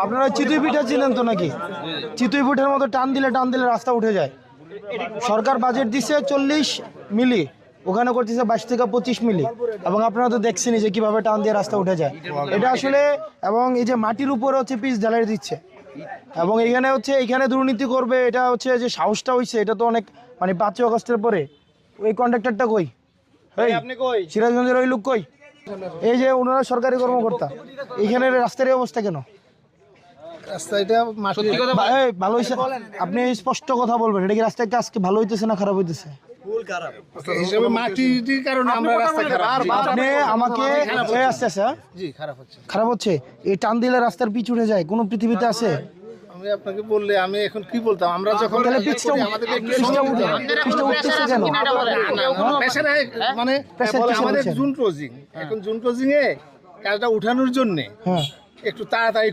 আপনারা চিতই পিঠা চিনেন তো নাকি? চিতই পিঠার মতো টান দিলে রাস্তা উঠে যায়। সরকার বাজেট দিচ্ছে 40 মিলি, ওখানে করতেছে 22 থেকে 25 মিলি, এবং আপনারা তো দেখছেনই যে কিভাবে টান দিয়ে রাস্তা উঠে যায়। এটা আসলে, এবং এই যে মাটির উপরে হচ্ছে পিচ ঢালাই দিচ্ছে, এবং এখানে দুর্নীতি করবে, এটা হচ্ছে যে সাহসটা হইছে, এটা তো অনেক, মানে 5 আগস্টের পরে। ওই কন্ট্রাক্টরটা কই? সিরাজগঞ্জের ওই লোক কই? এই যে ওনারা সরকারি কর্মকর্তা, এখানের রাস্তার এই অবস্থা কেন? ভালো হয়েছে? আপনি স্পষ্ট কথা বলবেন, এটা কি রাস্তার কাজ কি ভালো হইতেছে না খারাপ হইতেছে? আপনি আমাকে খারাপ হচ্ছে, এই টান দিলে রাস্তার পিচ উঠে যায়, কোন পৃথিবীতে আছে? আমি আপনাকে বললে আমি এখন কি বলতাম, আমরা যখন পিচটা উঠতেছে কেন? মানে আমাদের জুন ক্লোজিং, এখন জুন ক্লোজিং এ কাজটা উঠানোর জন্য একটু তাড়াতাড়ি